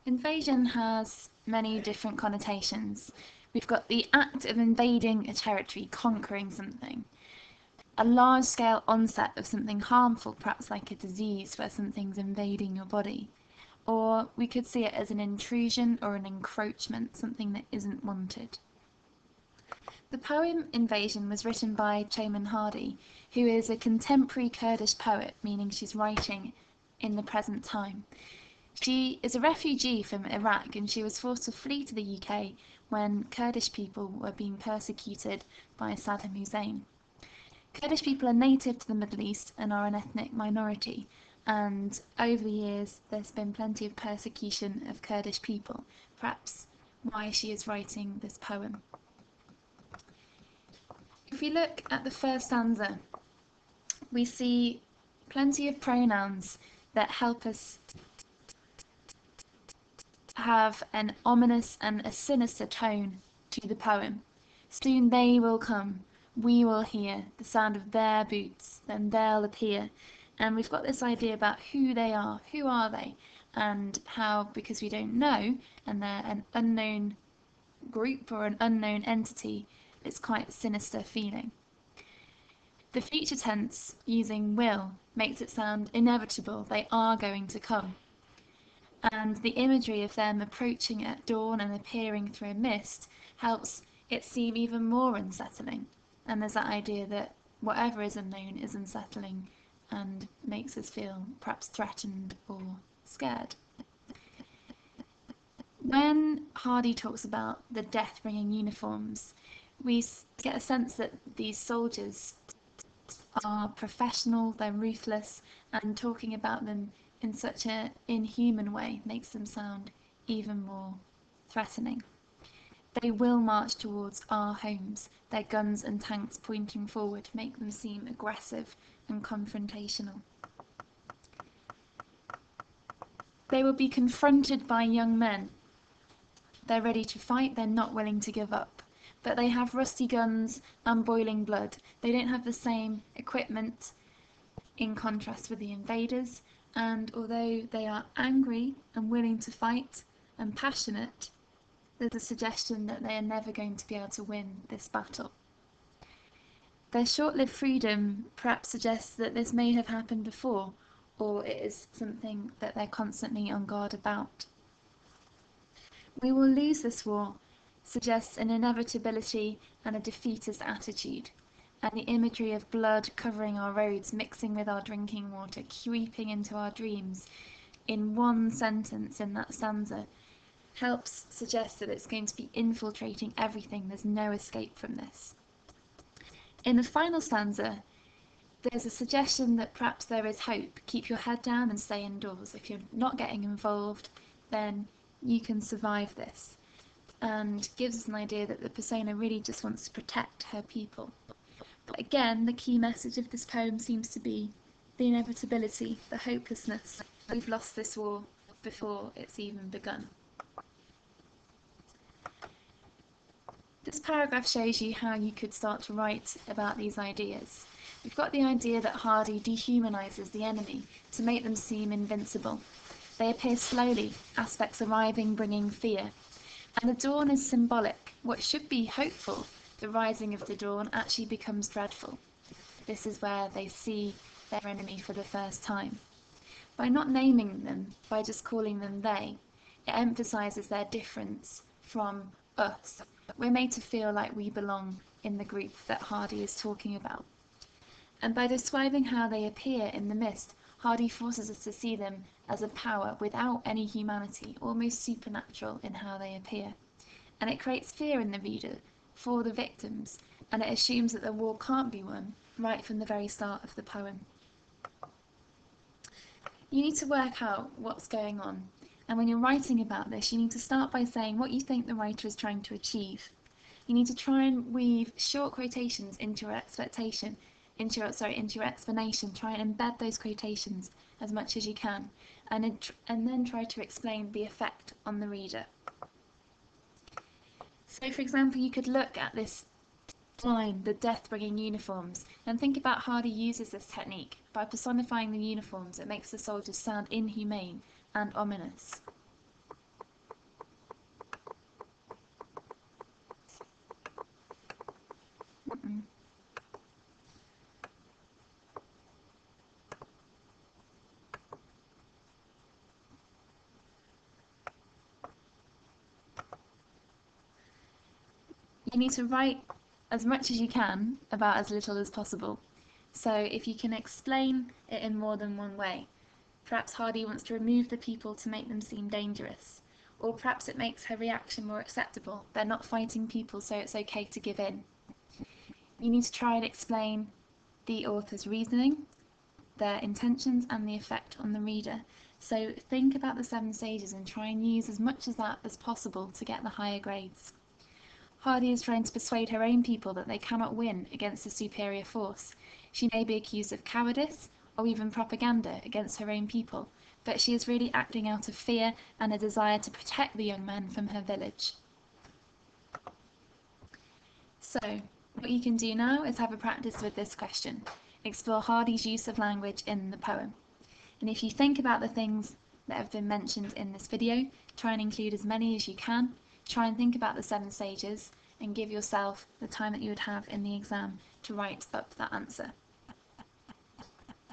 Invasion has many different connotations. We've got the act of invading a territory, conquering something, a large-scale onset of something harmful, perhaps like a disease where something's invading your body. Or we could see it as an intrusion or an encroachment, something that isn't wanted. The poem Invasion was written by Chayman Hardy, who is a contemporary Kurdish poet, meaning she's writing in the present time. She is a refugee from Iraq and she was forced to flee to the UK when Kurdish people were being persecuted by Saddam Hussein. Kurdish people are native to the Middle East and are an ethnic minority, and over the years there's been plenty of persecution of Kurdish people, perhaps why she is writing this poem. If we look at the first stanza, we see plenty of pronouns that help us have an ominous and a sinister tone to the poem. Soon they will come, we will hear the sound of their boots, then they'll appear. And we've got this idea about who they are, who are they, and how, because we don't know, and they're an unknown group or an unknown entity, it's quite a sinister feeling. The future tense using will makes it sound inevitable, they are going to come. And the imagery of them approaching at dawn and appearing through a mist helps it seem even more unsettling. And there's that idea that whatever is unknown is unsettling and makes us feel perhaps threatened or scared. When Hardy talks about the death-bringing uniforms, we get a sense that these soldiers are professional, they're ruthless, and talking about them in such an inhuman way makes them sound even more threatening. They will march towards our homes, their guns and tanks pointing forward make them seem aggressive and confrontational. They will be confronted by young men. They're ready to fight, they're not willing to give up. But they have rusty guns and boiling blood. They don't have the same equipment in contrast with the invaders, and although they are angry and willing to fight and passionate, there's a suggestion that they are never going to be able to win this battle. Their short-lived freedom perhaps suggests that this may have happened before, or it is something that they're constantly on guard about. We will lose this war suggests an inevitability and a defeatist attitude, and the imagery of blood covering our roads, mixing with our drinking water, creeping into our dreams in one sentence in that stanza helps suggest that it's going to be infiltrating everything. There's no escape from this. In the final stanza, there's a suggestion that perhaps there is hope. Keep your head down and stay indoors. If you're not getting involved, then you can survive this. And gives us an idea that the persona really just wants to protect her people. But again, the key message of this poem seems to be the inevitability, the hopelessness. We've lost this war before it's even begun. This paragraph shows you how you could start to write about these ideas. We've got the idea that Hardy dehumanises the enemy to make them seem invincible. They appear slowly, aspects arriving bringing fear. And the dawn is symbolic. What should be hopeful, the rising of the dawn, actually becomes dreadful. This is where they see their enemy for the first time. By not naming them, by just calling them they, it emphasises their difference from us. We're made to feel like we belong in the group that Hardy is talking about. And by describing how they appear in the mist, Hardy forces us to see them as a power without any humanity, almost supernatural in how they appear. And it creates fear in the reader for the victims, and it assumes that the war can't be won right from the very start of the poem. You need to work out what's going on, and when you're writing about this, you need to start by saying what you think the writer is trying to achieve. You need to try and weave short quotations into your explanation. Try and embed those quotations as much as you can, and then try to explain the effect on the reader. So, for example, you could look at this line, the death-bringing uniforms, and think about how Hardy uses this technique. By personifying the uniforms, it makes the soldiers sound inhumane and ominous. You need to write as much as you can about as little as possible. So if you can explain it in more than one way, perhaps Hardy wants to remove the people to make them seem dangerous, or perhaps it makes her reaction more acceptable. They're not fighting people, so it's okay to give in. You need to try and explain the author's reasoning, their intentions, and the effect on the reader. So think about the 7 stages and try and use as much of that as possible to get the higher grades. Hardy is trying to persuade her own people that they cannot win against a superior force. She may be accused of cowardice or even propaganda against her own people, but she is really acting out of fear and a desire to protect the young men from her village. So, what you can do now is have a practice with this question. Explore Hardy's use of language in the poem. And if you think about the things that have been mentioned in this video, try and include as many as you can. Try and think about the 7 stages and give yourself the time that you would have in the exam to write up that answer.